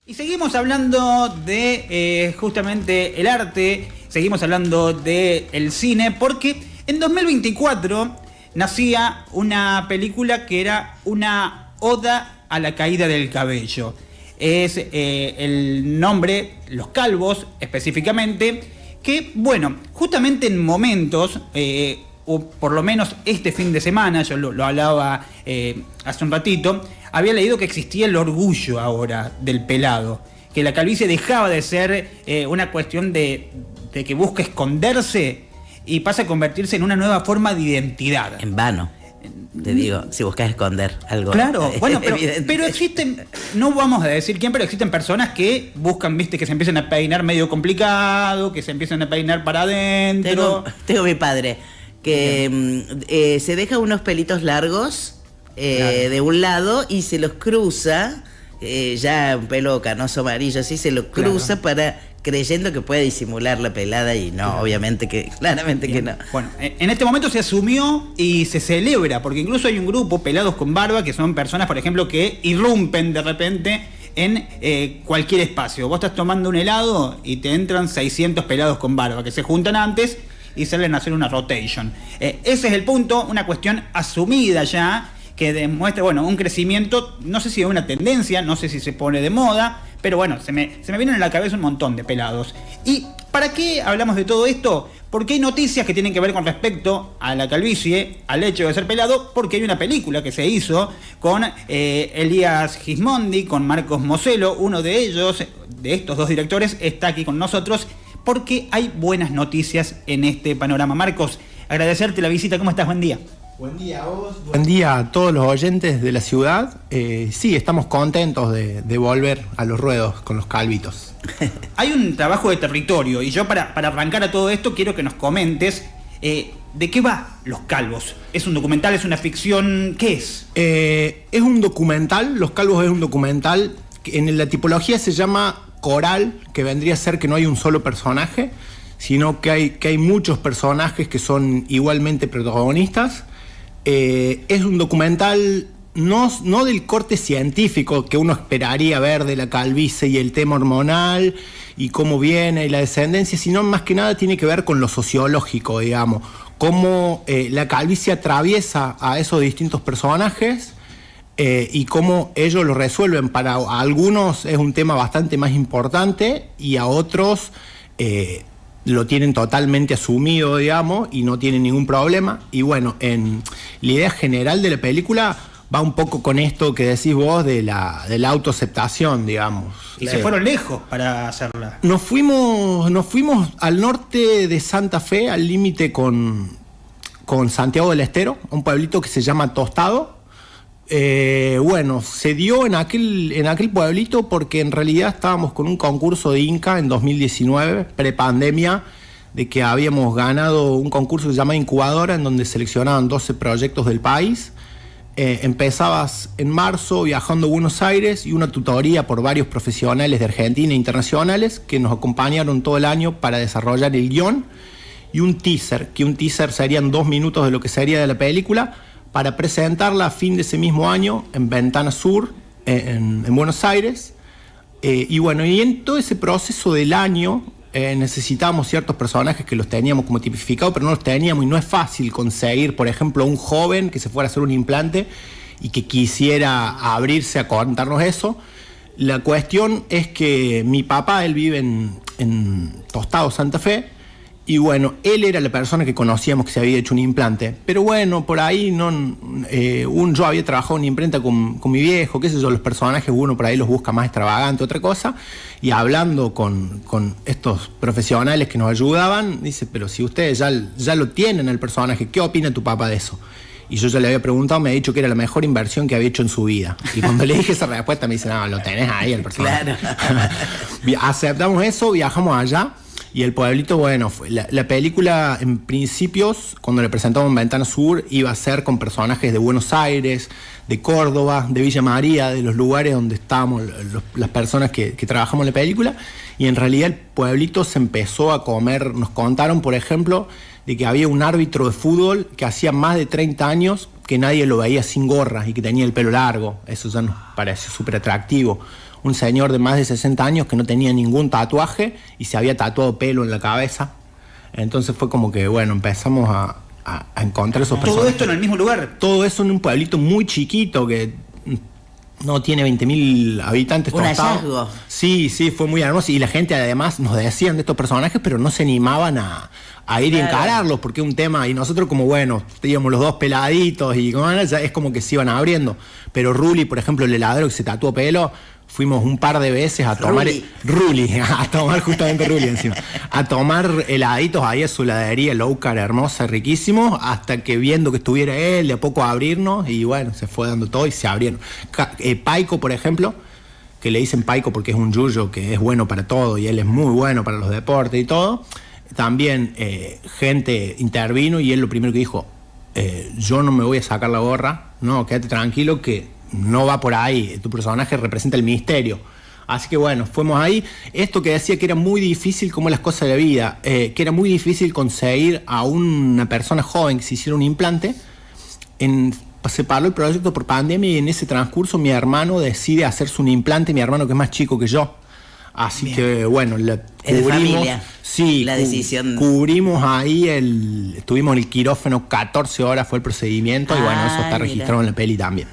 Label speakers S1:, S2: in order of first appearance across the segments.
S1: Y seguimos hablando de justamente el arte, seguimos hablando del cine, porque en 2024 nacía una película que era una oda a la caída del cabello. Es el nombre, Los Calvos específicamente, que bueno, justamente en momentos, o por lo menos este fin de semana, yo lo hablaba hace un ratito, había leído que existía el orgullo ahora del pelado, que la calvicie dejaba de ser una cuestión de que busca esconderse y pasa a convertirse en una nueva forma de identidad.
S2: En vano, te digo, si buscas esconder algo.
S1: Claro, bueno, pero existen, no vamos a decir quién, pero existen personas que buscan, viste, que se empiecen a peinar medio complicado, que se empiecen a peinar para adentro.
S2: Tengo mi padre que se deja unos pelitos largos claro, de un lado y se los cruza, ya un pelo canoso amarillo así, se lo cruza claro, creyendo que puede disimular la pelada y no, claro, obviamente que, claramente bien, que no.
S1: Bueno, en este momento se asumió y se celebra, porque incluso hay un grupo, Pelados con Barba, que son personas, por ejemplo, que irrumpen de repente en cualquier espacio. Vos estás tomando un helado y te entran 600 pelados con barba, que se juntan antes y salen a hacer una rotation. Ese es el punto, una cuestión asumida ya, que demuestra, bueno, un crecimiento, no sé si es una tendencia, no sé si se pone de moda, pero bueno, se me vienen a la cabeza un montón de pelados. ¿Y para qué hablamos de todo esto? Porque hay noticias que tienen que ver con respecto a la calvicie, al hecho de ser pelado, porque hay una película que se hizo con Elías Gismondi, con Marcos Moselo, uno de ellos, de estos dos directores, está aquí con nosotros, porque hay buenas noticias en este panorama. Marcos, agradecerte la visita, ¿cómo estás? Buen día.
S3: Buen día a vos, buen día a todos los oyentes de la ciudad. Sí, estamos contentos de volver a los ruedos con los calvitos.
S1: Hay un trabajo de territorio y yo para arrancar a todo esto quiero que nos comentes ¿de qué va Los Calvos? ¿Es un documental, es una ficción? ¿Qué es?
S3: Es un documental, Los Calvos es un documental, que en la tipología se llama coral, que vendría a ser que no hay un solo personaje, sino que hay muchos personajes que son igualmente protagonistas. Es un documental no del corte científico que uno esperaría ver de la calvicie y el tema hormonal y cómo viene y la descendencia, sino más que nada tiene que ver con lo sociológico, digamos, cómo la calvicie atraviesa a esos distintos personajes y cómo ellos lo resuelven. Para algunos es un tema bastante más importante y a otros lo tienen totalmente asumido, digamos, y no tienen ningún problema. Y bueno, la idea general de la película va un poco con esto que decís vos de la autoaceptación, digamos.
S1: Y se fueron lejos para hacerla.
S3: Nos fuimos al norte de Santa Fe, al límite con Santiago del Estero, un pueblito que se llama Tostado. Bueno, se dio en aquel pueblito porque en realidad estábamos con un concurso de Inca en 2019, prepandemia, de que habíamos ganado un concurso que se llama Incubadora, en donde seleccionaban 12 proyectos del país. Empezabas en marzo viajando a Buenos Aires y una tutoría por varios profesionales de Argentina e internacionales que nos acompañaron todo el año para desarrollar el guión y un teaser, que un teaser serían 2 minutos de lo que sería de la película, para presentarla a fin de ese mismo año en Ventana Sur, en Buenos Aires. Y bueno, y en todo ese proceso del año necesitábamos ciertos personajes que los teníamos como tipificados, pero no los teníamos y no es fácil conseguir, por ejemplo, un joven que se fuera a hacer un implante y que quisiera abrirse a contarnos eso. La cuestión es que mi papá, él vive en Tostado, Santa Fe, y bueno, él era la persona que conocíamos que se había hecho un implante. Pero bueno, por ahí yo había trabajado en imprenta con mi viejo, qué sé yo, los personajes uno por ahí los busca más extravagante, otra cosa. Y hablando con estos profesionales que nos ayudaban, dice, pero si ustedes ya lo tienen el personaje, ¿qué opina tu papá de eso? Y yo ya le había preguntado, me ha dicho que era la mejor inversión que había hecho en su vida. Y cuando le dije esa respuesta me dice, no, lo tenés ahí el personaje. Claro. Aceptamos eso, viajamos allá. Y el pueblito, bueno, la película en principios, cuando le presentamos en Ventana Sur, iba a ser con personajes de Buenos Aires, de Córdoba, de Villa María, de los lugares donde estábamos las personas que trabajamos en la película. Y en realidad el pueblito se empezó a comer. Nos contaron, por ejemplo, de que había un árbitro de fútbol que hacía más de 30 años que nadie lo veía sin gorra y que tenía el pelo largo. Eso ya nos pareció súper atractivo. un señor de más de 60 años que no tenía ningún tatuaje y se había tatuado pelo en la cabeza. Entonces fue como que, bueno, empezamos a encontrar esos personajes.
S1: ¿Todo esto en el mismo lugar?
S3: Todo eso en un pueblito muy chiquito que no tiene 20.000 habitantes.
S2: Un hallazgo.
S3: Sí, fue muy hermoso. Y la gente además nos decían de estos personajes, pero no se animaban a ir y encararlos, porque es un tema. Y nosotros como, bueno, teníamos los dos peladitos y ya es como que se iban abriendo. Pero Ruli, por ejemplo, el heladero que se tatuó pelo, fuimos un par de veces a tomar... Ruli, a tomar justamente Ruli encima. A tomar heladitos ahí a su heladería, low carb, hermosa, riquísimo, hasta que viendo que estuviera él, de a poco a abrirnos, y bueno, se fue dando todo y se abrieron. Paico, por ejemplo, que le dicen Paico porque es un yuyo que es bueno para todo, y él es muy bueno para los deportes y todo. También gente intervino y él lo primero que dijo, yo no me voy a sacar la gorra, no, quédate tranquilo que no va por ahí, tu personaje representa el misterio. Así que bueno, fuimos ahí. Esto que decía que era muy difícil como las cosas de la vida, que era muy difícil conseguir a una persona joven que se hiciera un implante. Se paró el proyecto por pandemia y en ese transcurso mi hermano decide hacerse un implante, mi hermano que es más chico que yo. Así
S2: Bien.
S3: que bueno,
S2: Es de familia.
S3: Sí,
S2: la decisión.
S3: Cubrimos ahí estuvimos en el quirófano 14 horas fue el procedimiento y bueno, eso está registrado en la peli también.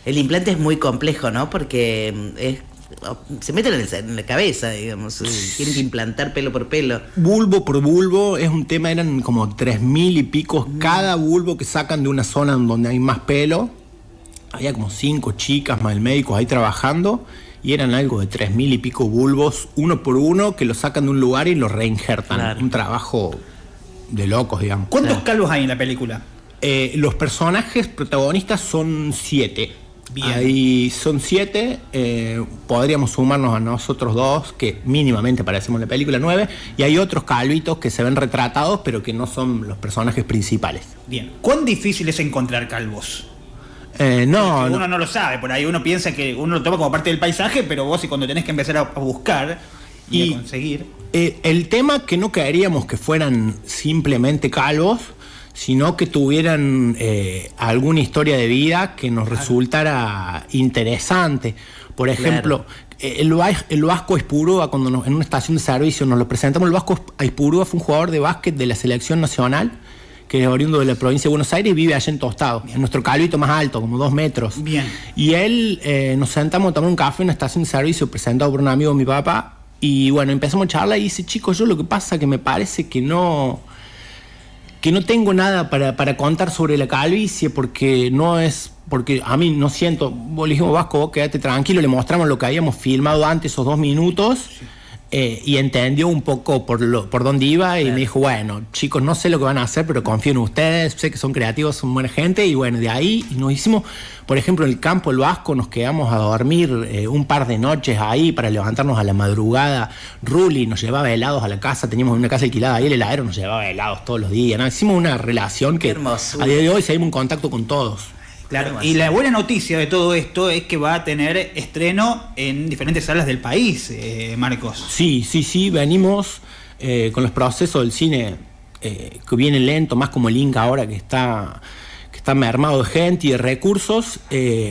S2: El implante es muy complejo, ¿no? Porque se meten en la cabeza, digamos. Tienen que implantar pelo por pelo.
S3: Bulbo por bulbo es un tema, eran como 3.000 y pico cada bulbo que sacan de una zona donde hay más pelo. Había como 5 chicas más el médico ahí trabajando y eran algo de 3.000 y pico bulbos, uno por uno, que lo sacan de un lugar y lo reinjertan.
S2: Claro.
S3: Un trabajo de locos, digamos.
S1: ¿Cuántos calvos hay en la película?
S3: Los personajes protagonistas son 7.
S1: Bien.
S3: Ahí son 7, podríamos sumarnos a nosotros dos, que mínimamente parecemos en la película 9, y hay otros calvitos que se ven retratados, pero que no son los personajes principales.
S1: Bien. ¿Cuán difícil es encontrar calvos?
S3: No,
S1: Uno no lo sabe, por ahí uno piensa que uno lo toma como parte del paisaje, pero vos y cuando tenés que empezar a buscar y a conseguir...
S3: el tema que no queríamos que fueran simplemente calvos, sino que tuvieran alguna historia de vida que nos resultara interesante. Por ejemplo, el Vasco Aizpurúa, cuando en una estación de servicio nos lo presentamos, el Vasco Aizpurúa fue un jugador de básquet de la selección nacional, que es oriundo de la provincia de Buenos Aires y vive allá en Tostado, en nuestro calvito más alto, como 2 metros.
S1: Bien.
S3: Y él, nos sentamos a tomar un café en una estación de servicio presentado por un amigo de mi papá, y bueno, empezamos a charlar y dice, chicos, yo lo que pasa que me parece que no tengo nada para contar sobre la calvicie, porque a mí no siento, vos le dijimos, Vasco, vos quédate tranquilo, le mostramos lo que habíamos filmado antes, esos 2 minutos, sí. Y entendió un poco por dónde iba y me dijo, bueno, chicos, no sé lo que van a hacer, pero confío en ustedes, sé que son creativos, son buena gente, y bueno, de ahí nos hicimos, por ejemplo, en el campo El Vasco nos quedamos a dormir un par de noches ahí para levantarnos a la madrugada. Ruli nos llevaba helados a la casa, teníamos una casa alquilada ahí, el heladero nos llevaba helados todos los días, ¿no? Hicimos una relación que a día de hoy seguimos en contacto con todos.
S1: Claro, y la buena noticia de todo esto es que va a tener estreno en diferentes salas del país, Marcos.
S3: Sí, venimos con los procesos del cine que viene lento, más como el Inca ahora que está mermado de gente y de recursos.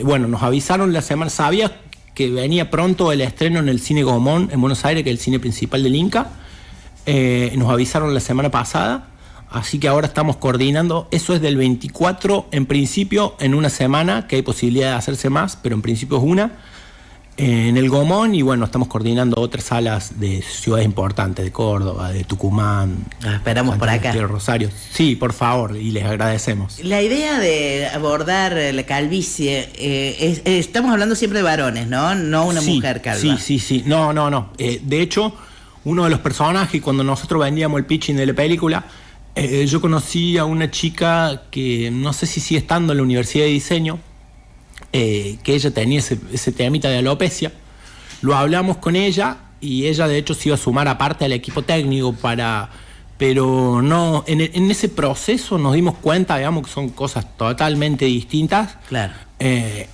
S3: Bueno, nos avisaron la semana, sabía que venía pronto el estreno en el Cine Gomón en Buenos Aires, que es el cine principal del Inca. Nos avisaron la semana pasada. Así que ahora estamos coordinando, eso es del 24 en principio, en una semana, que hay posibilidad de hacerse más, pero en principio es una, en el Gomón, y bueno, estamos coordinando otras salas de ciudades importantes, de Córdoba, de Tucumán.
S2: Esperamos por acá.
S3: De Rosario. Sí, por favor, y les agradecemos.
S2: La idea de abordar la calvicie, estamos hablando siempre de varones, ¿no? No una mujer calva.
S3: Sí. No. De hecho, uno de los personajes, cuando nosotros vendíamos el pitching de la película, yo conocí a una chica que no sé si sigue estando en la Universidad de Diseño, que ella tenía ese temita de alopecia. Lo hablamos con ella y ella de hecho se iba a sumar aparte al equipo técnico pero no, en ese proceso nos dimos cuenta, digamos, que son cosas totalmente distintas.
S2: Claro.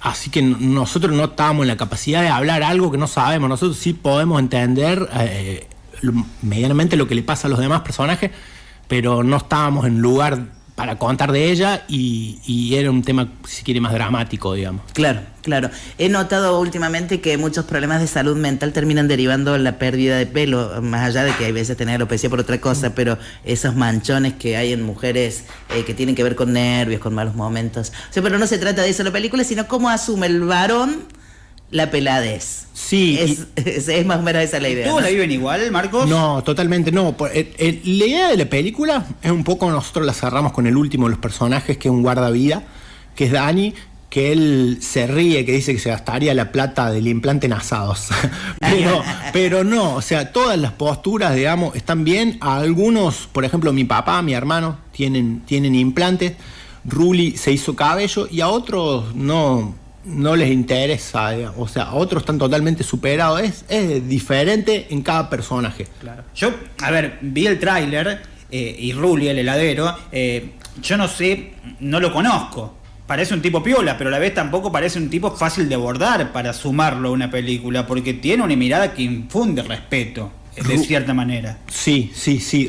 S3: Así que nosotros no estábamos en la capacidad de hablar algo que no sabemos. Nosotros sí podemos entender medianamente lo que le pasa a los demás personajes, pero no estábamos en lugar para contar de ella y era un tema, si quiere, más dramático, digamos.
S2: Claro, claro. He notado últimamente que muchos problemas de salud mental terminan derivando en la pérdida de pelo, más allá de que hay veces tener alopecia por otra cosa, pero esos manchones que hay en mujeres que tienen que ver con nervios, con malos momentos. O sea, pero no se trata de eso la película, sino cómo asume el varón la peladez.
S3: Sí.
S2: Es más o menos esa la idea.
S1: ¿Todos la viven igual, Marcos?
S3: No, totalmente no. La idea de la película es un poco, nosotros la cerramos con el último de los personajes, que es un guardavida, que es Dani, que él se ríe, que dice que se gastaría la plata del implante en asados. pero no, o sea, todas las posturas, digamos, están bien. A algunos, por ejemplo, mi papá, mi hermano, tienen implantes. Ruli se hizo cabello y a otros no les interesa, digamos. O sea, otros están totalmente superados. Es diferente en cada personaje.
S1: Claro. Yo, a ver, vi el tráiler y Ruli, el heladero, yo no sé, no lo conozco. Parece un tipo piola, pero a la vez tampoco parece un tipo fácil de abordar para sumarlo a una película, porque tiene una mirada que infunde respeto, de cierta manera.
S3: Sí.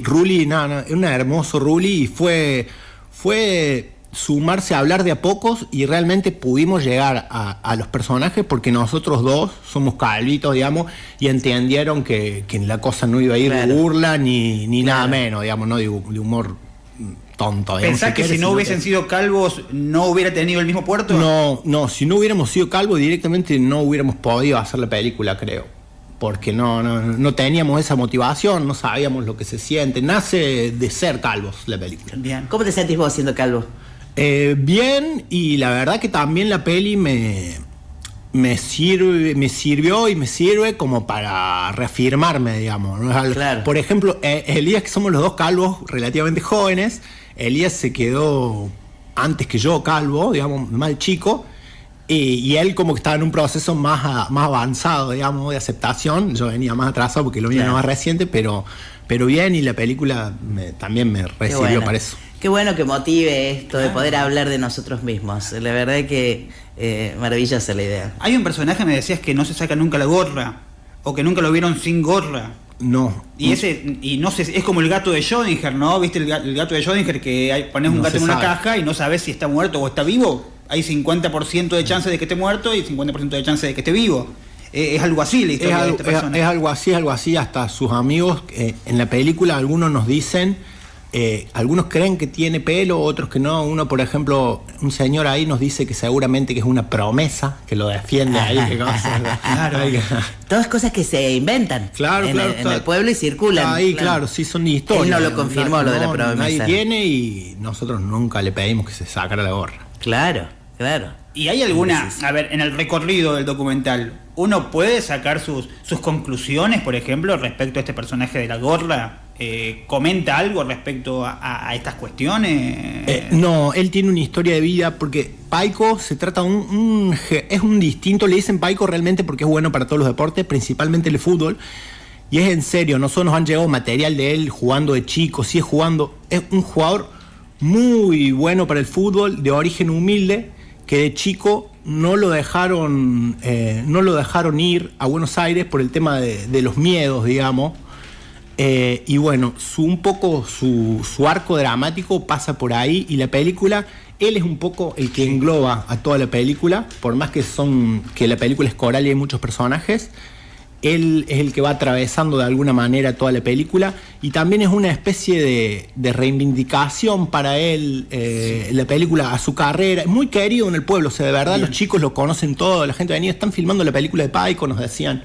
S3: Ruli, es un hermoso Ruli y fue sumarse a hablar de a pocos y realmente pudimos llegar a los personajes porque nosotros dos somos calvitos, digamos, y entendieron que la cosa no iba a ir de burla ni nada menos, digamos, no de humor tonto. Digamos.
S1: ¿Pensás que si no hubiesen sido calvos no hubiera tenido el mismo puerto?
S3: No, si no hubiéramos sido calvos directamente no hubiéramos podido hacer la película, creo. Porque no teníamos esa motivación, no sabíamos lo que se siente. Nace de ser calvos la película.
S2: Bien. ¿Cómo te sentís vos siendo calvo?
S3: Bien, y la verdad que también la peli me sirvió y me sirve como para reafirmarme, digamos, ¿no?
S2: Claro.
S3: Por ejemplo, Elías, que somos los dos calvos relativamente jóvenes, Elías se quedó antes que yo calvo, digamos, más chico, y él como que estaba en un proceso más avanzado, digamos, de aceptación. Yo venía más atrasado porque lo mío era más reciente, pero bien, y la película también me recibió para eso.
S2: Qué bueno que motive esto de poder hablar de nosotros mismos. La verdad que maravillosa la idea.
S1: Hay un personaje, me decías, que no se saca nunca la gorra, o que nunca lo vieron sin gorra.
S3: No.
S1: Y no sé, es como el gato de Schrödinger, ¿no? ¿Viste el gato de Schrödinger que pones un gato en una caja y no sabes si está muerto o está vivo? Hay 50% de chance de que esté muerto y 50% de chance de que esté vivo. Es algo así la historia de esta persona.
S3: Es algo así. Hasta sus amigos, en la película algunos nos dicen, algunos creen que tiene pelo, otros que no. Uno, por ejemplo, un señor ahí nos dice que seguramente que es una promesa, que lo defiende ahí.
S1: Claro.
S2: Todas cosas que se inventan en el pueblo y circulan.
S3: Ahí, claro, sí, son historias.
S2: Él no lo confirmó, lo de la promesa.
S3: Nadie tiene y nosotros nunca le pedimos que se sacara la gorra.
S2: Claro.
S1: ¿Y hay alguna, a ver, en el recorrido del documental, uno puede sacar sus conclusiones, por ejemplo, respecto a este personaje de la gorra? ¿Comenta algo respecto a estas cuestiones?
S3: No, él tiene una historia de vida, porque Paico se trata es un distinto, le dicen Paico realmente porque es bueno para todos los deportes, principalmente el fútbol, y es en serio. Nosotros nos han llegado material de él jugando de chico, es un jugador muy bueno para el fútbol, de origen humilde, que de chico no lo dejaron ir a Buenos Aires por el tema de los miedos, digamos. Y bueno, su arco dramático pasa por ahí, y la película, él es un poco el que engloba a toda la película, por más que la película es coral y hay muchos personajes. Él es el que va atravesando de alguna manera toda la película, y también es una especie de reivindicación para él, la película, a su carrera. Es muy querido en el pueblo, o sea, de verdad. Bien. Los chicos lo conocen todo, la gente venía, están filmando la película de Paico, nos decían.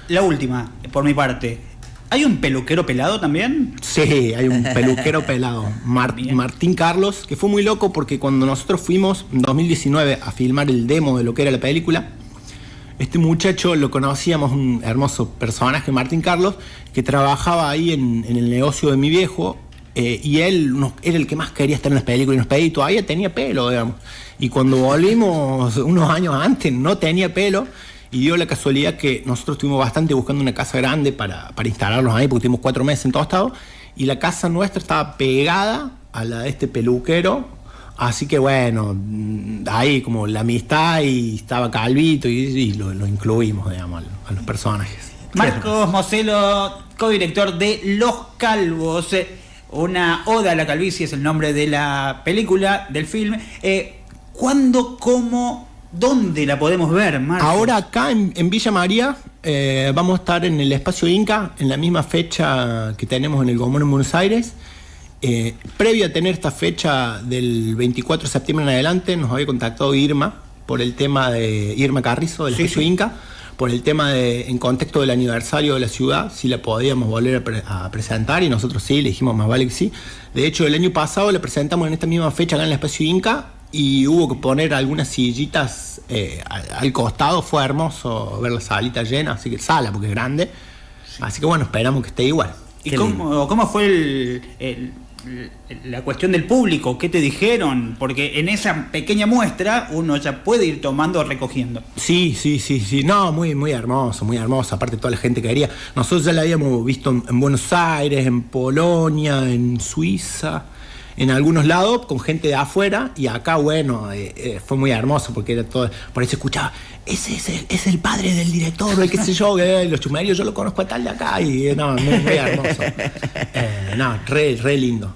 S1: La última, por mi parte, ¿hay un peluquero pelado también?
S3: Sí, hay un peluquero pelado, Martín Carlos, que fue muy loco porque cuando nosotros fuimos en 2019 a filmar el demo de lo que era la película, este muchacho lo conocíamos, un hermoso personaje, Martín Carlos, que trabajaba ahí en el negocio de mi viejo, y él era el que más quería estar en las películas, y nos pedía, y todavía tenía pelo, digamos. Y cuando volvimos unos años antes no tenía pelo, y dio la casualidad que nosotros estuvimos bastante buscando una casa grande para instalarnos ahí, porque tuvimos 4 meses en Tostado, y la casa nuestra estaba pegada a la de este peluquero. Así que bueno, ahí como la amistad, y estaba calvito y lo incluimos, digamos, a los personajes.
S1: Marcos Moselo, codirector de Los Calvos, una oda a la calvicie, es el nombre de la película, del film. ¿Cuándo, cómo, dónde la podemos ver, Marcos?
S3: Ahora acá en Villa María vamos a estar en el Espacio Inca, en la misma fecha que tenemos en el Gomón en Buenos Aires. Previo a tener esta fecha del 24 de septiembre en adelante, nos había contactado Irma por el tema de Irma Carrizo del Espacio Inca, por el tema de, en contexto del aniversario de la ciudad, si la podíamos volver a presentar, y nosotros sí, le dijimos más vale que sí. De hecho, el año pasado la presentamos en esta misma fecha acá en el Espacio Inca, y hubo que poner algunas sillitas al costado. Fue hermoso ver la salita llena, así que sala, porque es grande. Así que bueno, esperamos que esté igual.
S1: ¿Y cómo fue la cuestión del público? ¿Qué te dijeron? Porque en esa pequeña muestra uno ya puede ir tomando o recogiendo.
S3: Sí. No, muy hermoso, muy hermoso. Aparte, toda la gente que quería. Nosotros ya la habíamos visto en Buenos Aires, en Polonia, en Suiza, en algunos lados, con gente de afuera. Y acá, bueno, fue muy hermoso porque era todo. Por eso escuchaba, ese es el padre del director, el qué sé yo, los Chumeríos, yo lo conozco a tal de acá. Y no, muy hermoso. Re lindo.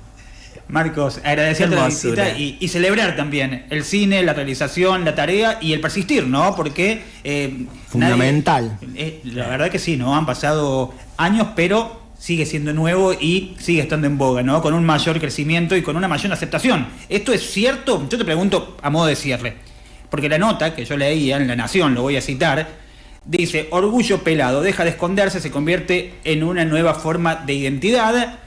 S1: Marcos, agradecerte la visita y celebrar también el cine, la realización, la tarea y el persistir, ¿no? Porque
S3: fundamental.
S1: La verdad que sí, ¿no? Han pasado años, pero sigue siendo nuevo y sigue estando en boga, ¿no? Con un mayor crecimiento y con una mayor aceptación. ¿Esto es cierto? Yo te pregunto a modo de cierre, porque la nota que yo leía en La Nación, lo voy a citar, dice: orgullo pelado, deja de esconderse, se convierte en una nueva forma de identidad.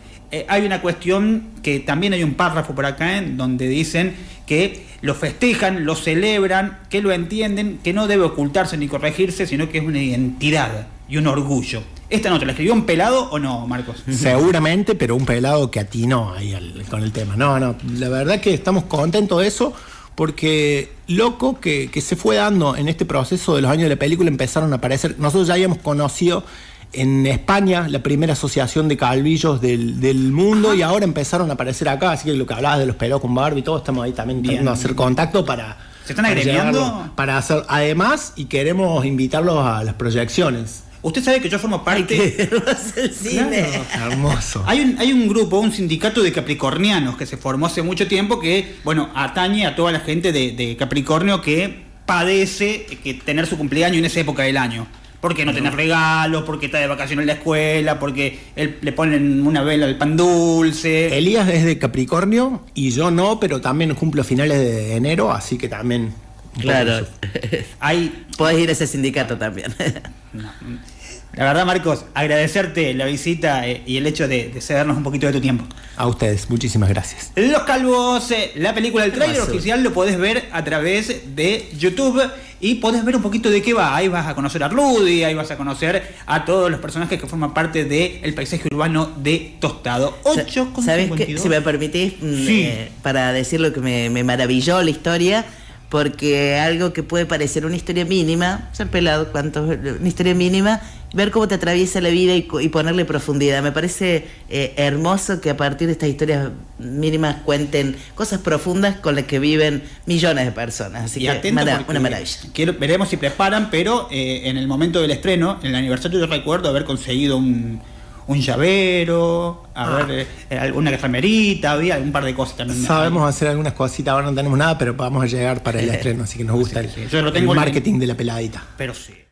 S1: Hay una cuestión que también hay un párrafo por acá en donde dicen que lo festejan, lo celebran, que lo entienden, que no debe ocultarse ni corregirse, sino que es una identidad y un orgullo. ¿Esta nota la escribió un pelado o no, Marcos?
S3: Seguramente, pero un pelado que atinó ahí con el tema. No, la verdad que estamos contentos de eso, porque loco que se fue dando en este proceso de los años de la película, empezaron a aparecer. Nosotros ya habíamos conocido en España la primera asociación de calvillos del mundo. Ajá. Y ahora empezaron a aparecer acá, así que lo que hablabas de los pelados con Barbie y todo, estamos ahí también intentando hacer contacto para...
S1: ¿Se están agremiando?
S3: Para hacer, además, y queremos invitarlos a las proyecciones.
S1: Usted sabe que yo formo parte...
S2: el cine.
S3: Claro, hermoso.
S1: Hay un grupo, un sindicato de capricornianos que se formó hace mucho tiempo que, bueno, atañe a toda la gente de Capricornio que padece que tener su cumpleaños en esa época del año. Porque no tener regalos, porque está de vacaciones en la escuela, porque le ponen una vela al pan dulce.
S3: Elías es de Capricornio y yo no, pero también cumplo finales de enero, así que también...
S2: Claro. Podés ir a ese sindicato también.
S1: No. La verdad, Marcos, agradecerte la visita y el hecho de cedernos un poquito de tu tiempo.
S3: A ustedes, muchísimas gracias.
S1: Los Calvos, la película, el tráiler oficial lo podés ver a través de YouTube y podés ver un poquito de qué va. Ahí vas a conocer a Rudy, ahí vas a conocer a todos los personajes que forman parte del paisaje urbano de Tostado. 8,52.
S2: ¿Sabés qué? Si me permitís, para decir lo que me maravilló la historia, porque algo que puede parecer una historia mínima, ser pelado, una historia mínima, ver cómo te atraviesa la vida y ponerle profundidad. Me parece hermoso que a partir de estas historias mínimas cuenten cosas profundas con las que viven millones de personas. Así que una maravilla.
S1: Veremos si preparan, pero en el momento del estreno, en el aniversario, yo recuerdo haber conseguido un llavero, alguna remerita, había un par de cosas también.
S3: Sabemos hacer algunas cositas, ahora no tenemos nada, pero vamos a llegar para el estreno, así que nos gusta el marketing de la peladita.
S1: Pero sí.